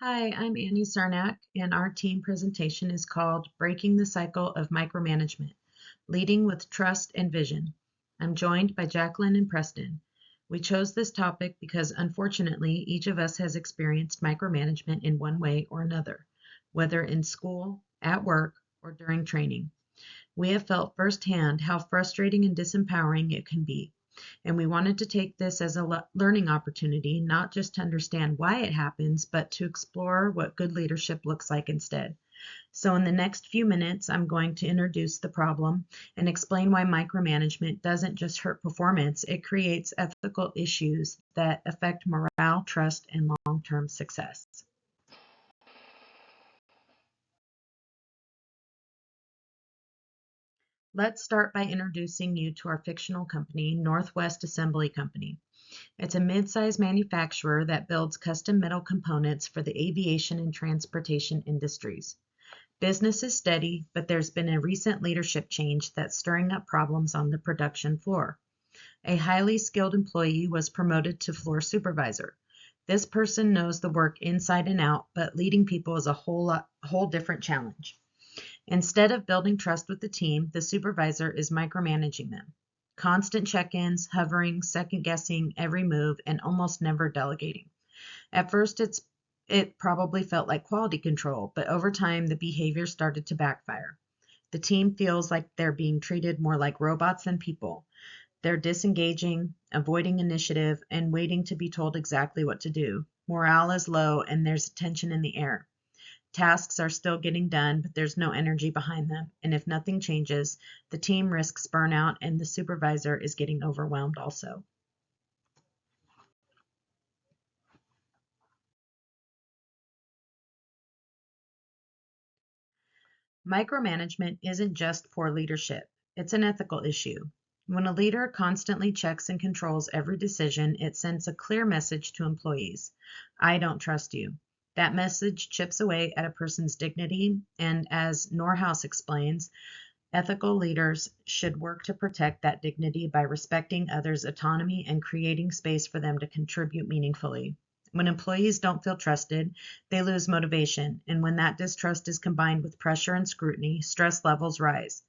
Hi, I'm Annie Sarnak, and our team presentation is called Breaking the Cycle of Micromanagement, Leading with Trust and Vision. I'm joined by Jacqueline and Preston. We chose this topic because unfortunately, each of us has experienced micromanagement in one way or another, whether in school, at work, or during training. We have felt firsthand how frustrating and disempowering it can be, and we wanted to take this as a learning opportunity, not just to understand why it happens, but to explore what good leadership looks like instead. So, in the next few minutes, I'm going to introduce the problem and explain why micromanagement doesn't just hurt performance, it creates ethical issues that affect morale, trust, and long term success. Let's start by introducing you to our fictional company, Northwest Assembly Company. It's a mid-sized manufacturer that builds custom metal components for the aviation and transportation industries. Business is steady, but there's been a recent leadership change that's stirring up problems on the production floor. A highly skilled employee was promoted to floor supervisor. This person knows the work inside and out, but leading people is a whole different challenge. Instead of building trust with the team, the supervisor is micromanaging them. Constant check ins, hovering, second guessing every move, and almost never delegating. At first, it probably felt like quality control, but over time, the behavior started to backfire. The team feels like they're being treated more like robots than people. They're disengaging, avoiding initiative, and waiting to be told exactly what to do. Morale is low, and there's tension in the air. Tasks are still getting done, but there's no energy behind them. And if nothing changes, the team risks burnout and the supervisor is getting overwhelmed also. Micromanagement isn't just poor leadership, it's an ethical issue. When a leader constantly checks and controls every decision, it sends a clear message to employees: I don't trust you. That message chips away at a person's dignity, and as Norhaus explains, ethical leaders should work to protect that dignity by respecting others' autonomy and creating space for them to contribute meaningfully. When employees don't feel trusted, they lose motivation, and when that distrust is combined with pressure and scrutiny, stress levels rise.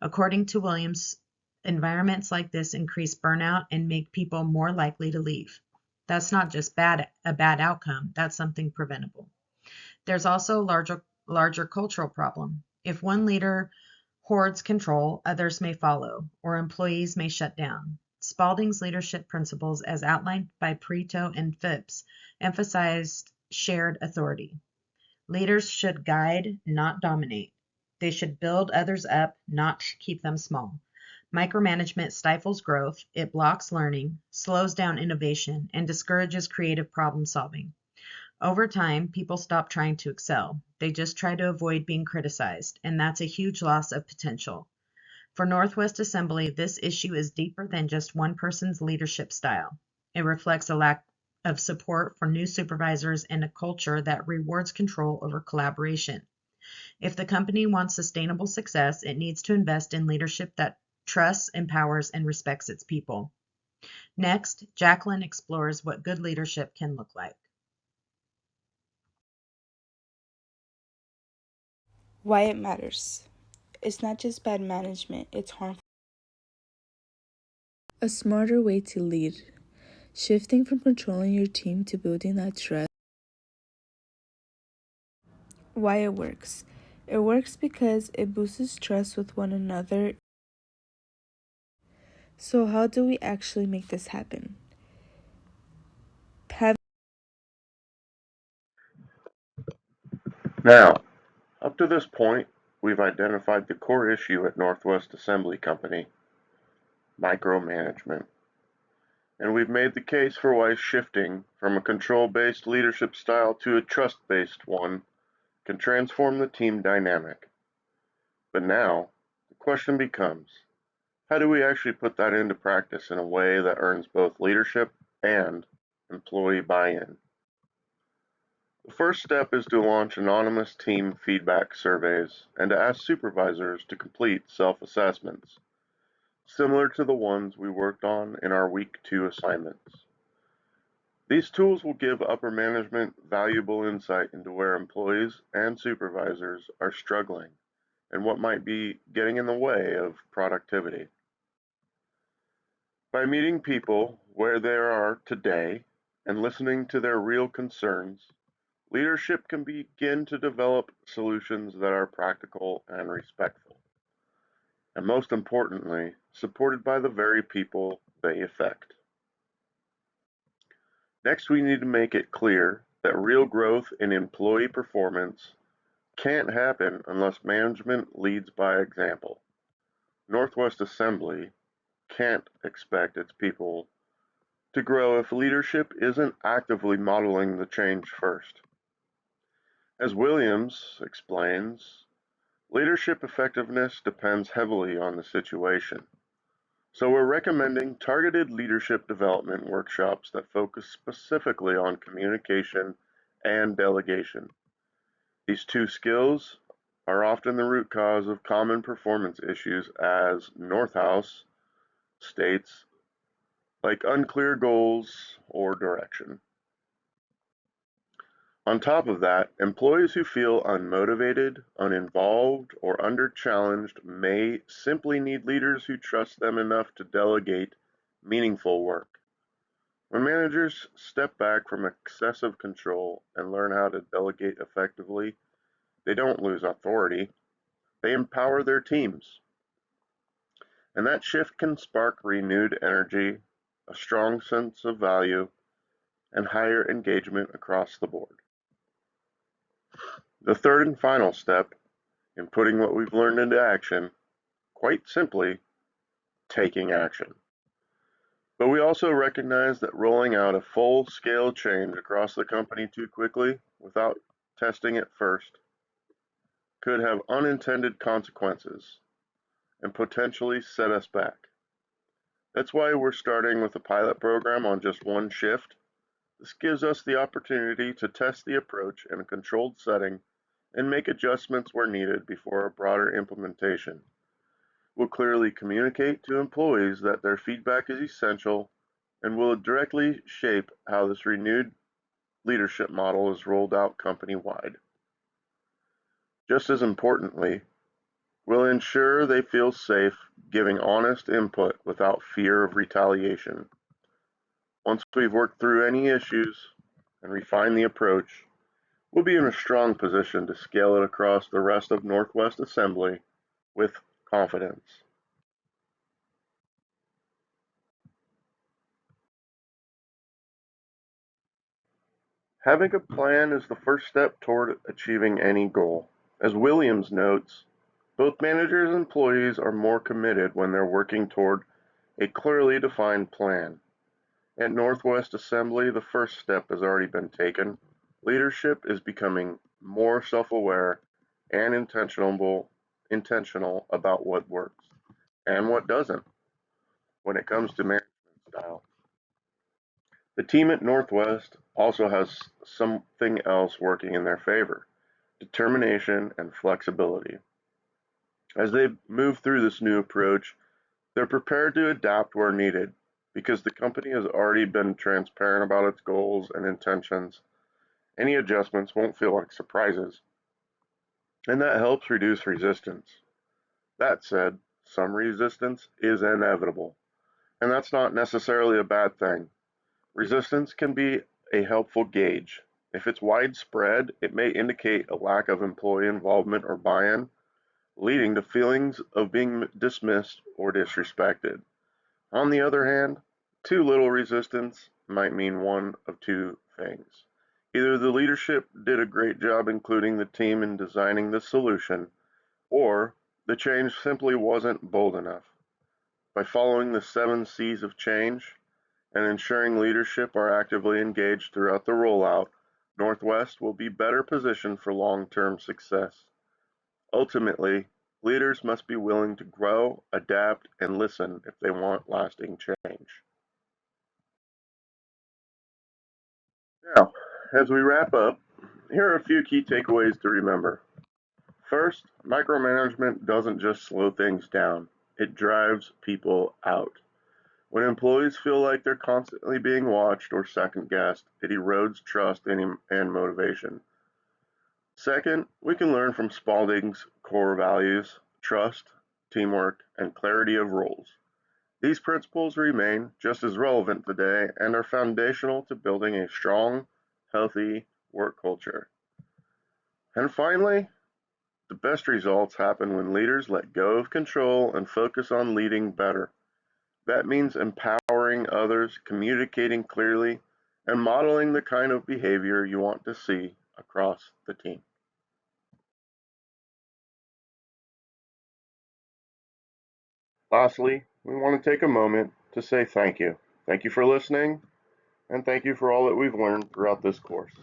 According to Williams, environments like this increase burnout and make people more likely to leave. That's not just a bad outcome, that's something preventable. There's also a larger cultural problem. If one leader hoards control, others may follow, or employees may shut down. Spalding's leadership principles, as outlined by Pareto and Phipps, emphasized shared authority. Leaders should guide, not dominate. They should build others up, not keep them small. Micromanagement stifles growth, it blocks learning, slows down innovation, and discourages creative problem solving. Over time, people stop trying to excel. They just try to avoid being criticized, and that's a huge loss of potential. For Northwest Assembly, this issue is deeper than just one person's leadership style. It reflects a lack of support for new supervisors and a culture that rewards control over collaboration. If the company wants sustainable success, it needs to invest in leadership that trusts, empowers, and respects its people. Next, Jacqueline explores what good leadership can look like. Why it matters. It's not just bad management, it's harmful. A smarter way to lead. Shifting from controlling your team to building that trust. Why it works. It works because it boosts trust with one another. So, how do we actually make this happen? Now, up to this point, we've identified the core issue at Northwest Assembly Company: micromanagement. And we've made the case for why shifting from a control-based leadership style to a trust-based one can transform the team dynamic. But now, the question becomes, how do we actually put that into practice in a way that earns both leadership and employee buy-in? The first step is to launch anonymous team feedback surveys and to ask supervisors to complete self-assessments, similar to the ones we worked on in our week 2 assignments. These tools will give upper management valuable insight into where employees and supervisors are struggling and what might be getting in the way of productivity. By meeting people where they are today and listening to their real concerns, leadership can begin to develop solutions that are practical and respectful, and most importantly, supported by the very people they affect. Next, we need to make it clear that real growth in employee performance can't happen unless management leads by example. Northwest Assembly can't expect its people to grow if leadership isn't actively modeling the change first. As Williams explains, leadership effectiveness depends heavily on the situation. So we're recommending targeted leadership development workshops that focus specifically on communication and delegation. These two skills are often the root cause of common performance issues, as Northouse states, like unclear goals or direction. On top of that, employees who feel unmotivated, uninvolved, or under-challenged may simply need leaders who trust them enough to delegate meaningful work. When managers step back from excessive control and learn how to delegate effectively, they don't lose authority, they empower their teams. And that shift can spark renewed energy, a strong sense of value, and higher engagement across the board. The third and final step in putting what we've learned into action, quite simply, taking action. But we also recognize that rolling out a full-scale change across the company too quickly, without testing it first, could have unintended consequences and potentially set us back. That's why we're starting with a pilot program on just one shift. This gives us the opportunity to test the approach in a controlled setting and make adjustments where needed before a broader implementation. We'll clearly communicate to employees that their feedback is essential and will directly shape how this renewed leadership model is rolled out company-wide. Just as importantly, we'll ensure they feel safe giving honest input without fear of retaliation. Once we've worked through any issues and refined the approach, we'll be in a strong position to scale it across the rest of Northwest Assembly with confidence. Having a plan is the first step toward achieving any goal. As Williams notes, both managers and employees are more committed when they're working toward a clearly defined plan. At Northwest Assembly, the first step has already been taken. Leadership is becoming more self-aware and intentional about what works and what doesn't when it comes to management style. The team at Northwest also has something else working in their favor: determination and flexibility. As they move through this new approach, they're prepared to adapt where needed because the company has already been transparent about its goals and intentions. Any adjustments won't feel like surprises, and that helps reduce resistance. That said, some resistance is inevitable, and that's not necessarily a bad thing. Resistance can be a helpful gauge. If it's widespread, it may indicate a lack of employee involvement or buy-in, leading to feelings of being dismissed or disrespected. On the other hand, too little resistance might mean one of two things. Either the leadership did a great job including the team in designing the solution, or the change simply wasn't bold enough. By following the 7 C's of change and ensuring leadership are actively engaged throughout the rollout, Northwest will be better positioned for long-term success. Ultimately, leaders must be willing to grow, adapt, and listen if they want lasting change. Now, as we wrap up, here are a few key takeaways to remember. First, micromanagement doesn't just slow things down, it drives people out. When employees feel like they're constantly being watched or second-guessed, it erodes trust and motivation. Second, we can learn from Spalding's core values: trust, teamwork, and clarity of roles. These principles remain just as relevant today and are foundational to building a strong, healthy work culture. And finally, the best results happen when leaders let go of control and focus on leading better. That means empowering others, communicating clearly, and modeling the kind of behavior you want to see across the team. Lastly, we want to take a moment to say thank you. Thank you for listening, and thank you for all that we've learned throughout this course.